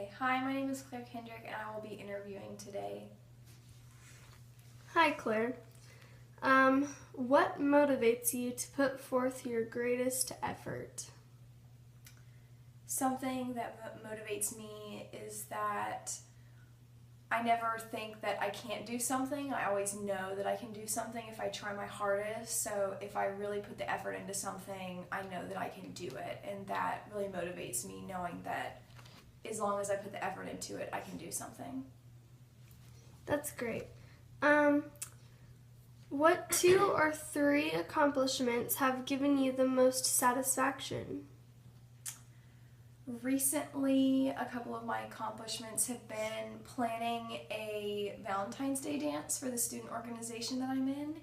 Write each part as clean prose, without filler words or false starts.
Okay, hi, my name is Claire Kendrick and I will be interviewing today. Hi, Claire. What motivates you to put forth your greatest effort? Something that motivates me is that I never think that I can't do something. I always know that I can do something if I try my hardest. So if I really put the effort into something, I know that I can do it. And that really motivates me, knowing that as long as I put the effort into it, I can do something. That's great. What 2 or 3 accomplishments have given you the most satisfaction? Recently, a couple of my accomplishments have been planning a Valentine's Day dance for the student organization that I'm in,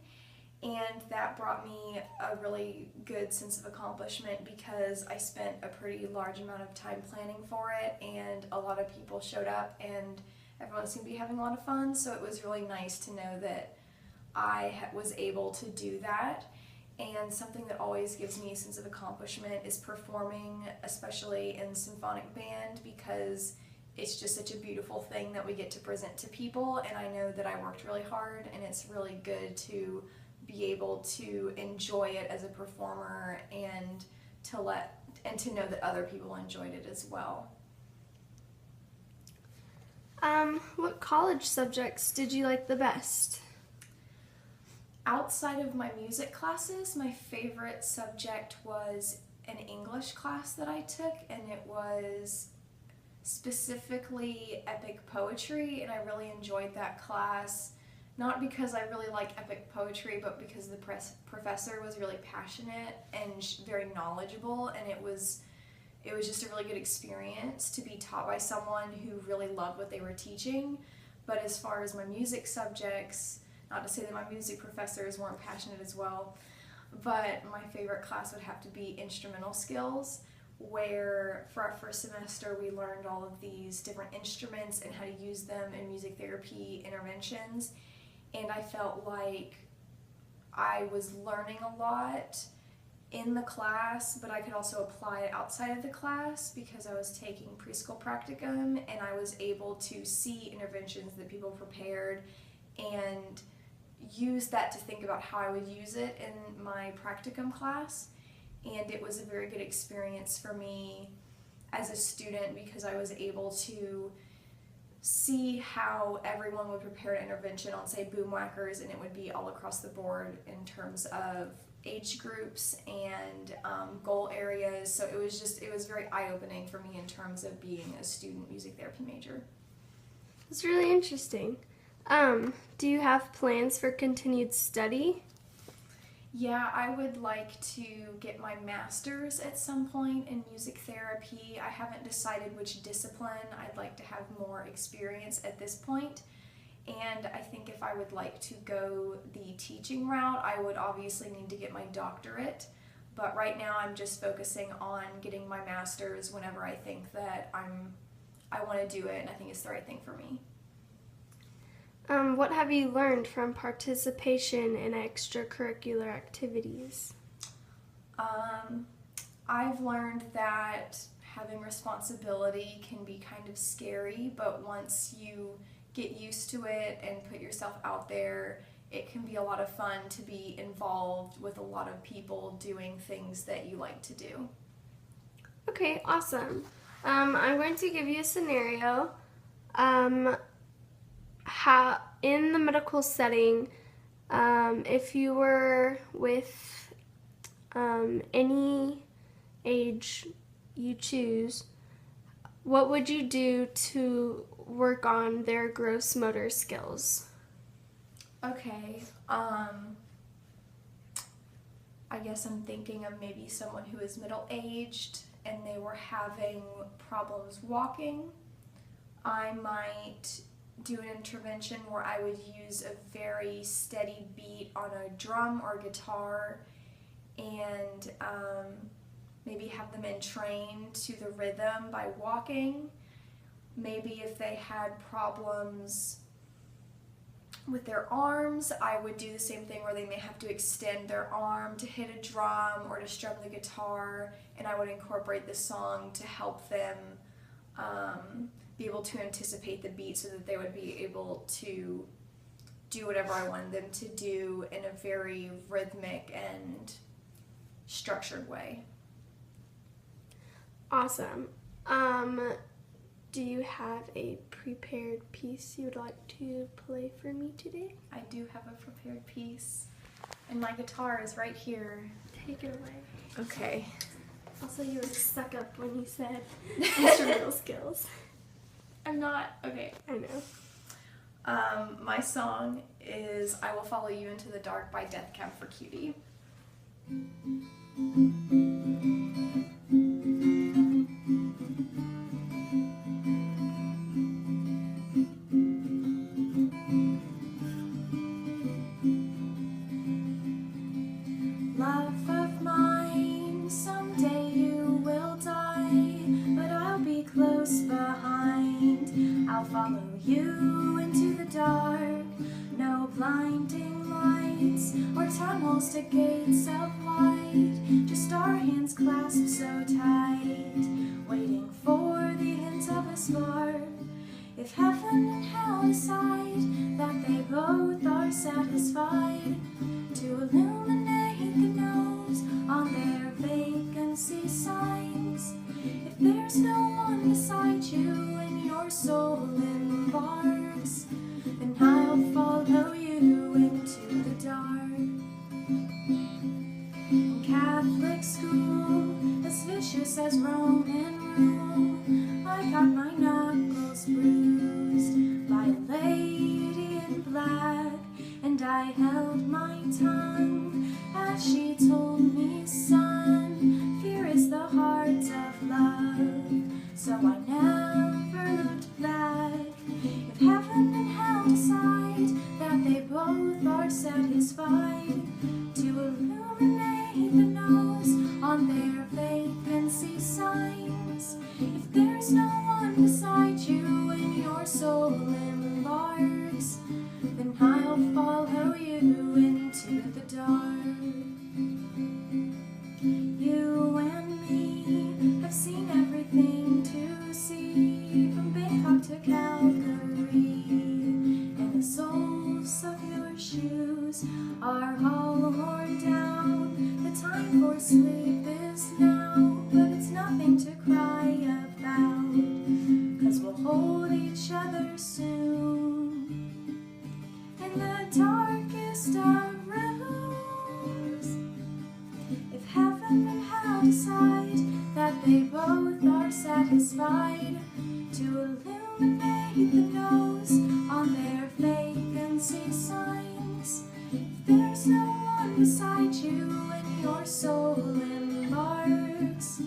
and that brought me a really good sense of accomplishment because I spent a pretty large amount of time planning for it, and a lot of people showed up and everyone seemed to be having a lot of fun, so it was really nice to know that I was able to do that. And something that always gives me a sense of accomplishment is performing, especially in symphonic band, because it's just such a beautiful thing that we get to present to people, and I know that I worked really hard, and it's really good to be able to enjoy it as a performer and to know that other people enjoyed it as well. What college subjects did you like the best? Outside of my music classes, my favorite subject was an English class that I took, and it was specifically epic poetry, and I really enjoyed that class. Not because I really like epic poetry, but because the professor was really passionate and very knowledgeable, and it was just a really good experience to be taught by someone who really loved what they were teaching. But as far as my music subjects, not to say that my music professors weren't passionate as well, but my favorite class would have to be instrumental skills, where for our first semester we learned all of these different instruments and how to use them in music therapy interventions. And I felt like I was learning a lot in the class, but I could also apply it outside of the class because I was taking preschool practicum, and I was able to see interventions that people prepared and use that to think about how I would use it in my practicum class. And it was a very good experience for me as a student because I was able to see how everyone would prepare an intervention on, say, boom whackers, and it would be all across the board in terms of age groups and goal areas. So it was very eye-opening for me in terms of being a student music therapy major. It's really interesting. Do you have plans for continued study? Yeah, I would like to get my master's at some point in music therapy. I haven't decided which discipline. I'd like to have more experience at this point. And I think if I would like to go the teaching route, I would obviously need to get my doctorate. But right now I'm just focusing on getting my master's whenever I think that I want to do it and I think it's the right thing for me. What have you learned from participation in extracurricular activities? I've learned that having responsibility can be kind of scary, but once you get used to it and put yourself out there, it can be a lot of fun to be involved with a lot of people doing things that you like to do. Okay, awesome. I'm going to give you a scenario. In the medical setting, if you were with any age you choose, what would you do to work on their gross motor skills? Okay, I guess I'm thinking of maybe someone who is middle-aged and they were having problems walking. I might do an intervention where I would use a very steady beat on a drum or guitar and maybe have them entrained to the rhythm by walking. Maybe if they had problems with their arms, I would do the same thing where they may have to extend their arm to hit a drum or to strum the guitar, and I would incorporate the song to help them able to anticipate the beat so that they would be able to do whatever I wanted them to do in a very rhythmic and structured way. Awesome. Do you have a prepared piece you would like to play for me today? I do have a prepared piece, and my guitar is right here. Take it away. Okay. Also, you were stuck up when you said instrumental skills. I'm not. Okay. I know. My song is I Will Follow You Into the Dark by Death Cab for Cutie. Love of mine, someday you will die, but I'll be close behind. I'll follow you into the dark, no blinding lights or tunnels to gates of light, just our hands clasped so tight, waiting for the hint of a spark. If heaven and hell decide that they both are satisfied, to illuminate the nose on their vacancy signs. If there's no one beside you and your soul embarks, then I'll follow you into the dark. In Catholic school, as vicious as Roman rule, I got my knuckles bruised by a lady in black, and I held my tongue as she told me, son, fear is the heart of love, so I never looked back. If heaven and hell decide that they both are satisfied, to illuminate the nose on their vacancy signs, if there's no one beside you and your soul embarks, then I'll follow you into the dark. You and me have seen everything to see, from Bangkok to Calgary, and the soles of your shoes are all worn down. The time for sleep is now, but it's nothing to cry about, 'cause we'll hold each other soon in the darkest of rooms. If heaven and hell decide that they both are satisfied, to illuminate the nose on their vacancy signs, if there's no one beside you and your soul embarks,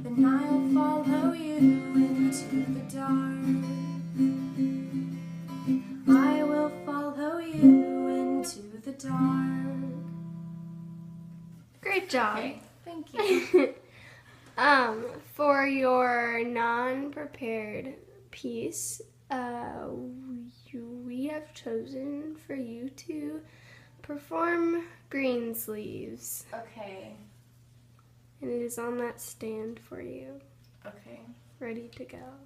then I'll follow you into the dark. I will follow you into the dark. Great job. Okay, thank you. For your non-prepared piece, we have chosen for you to perform Greensleeves, Okay, and it is on that stand for you, okay, ready to go.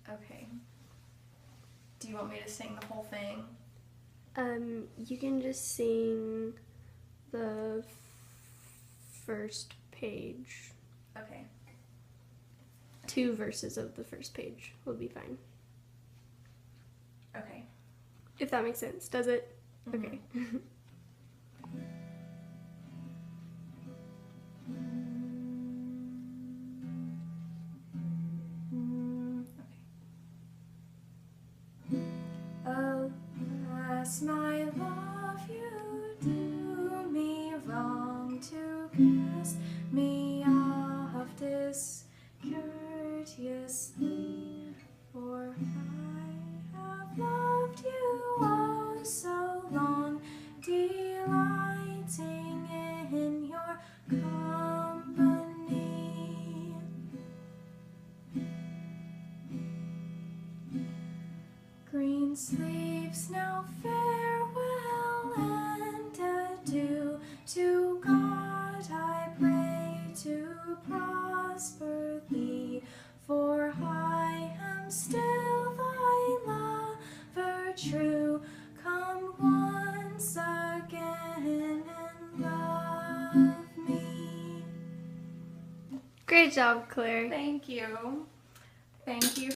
okay. Do you want me to sing the whole thing? You can just sing the first page. Okay. 2 verses of the first page will be fine. Okay. If that makes sense. Does it? Mhm. Okay. Alas, my love, you do me wrong to cast me off discourteously, for I have loved you oh so long, delighting in your company. Greensleeves, now farewell and adieu. To God I pray to prosper thee, for I am still the true. Come once again and love me. Great job, Claire. Thank you. Thank you.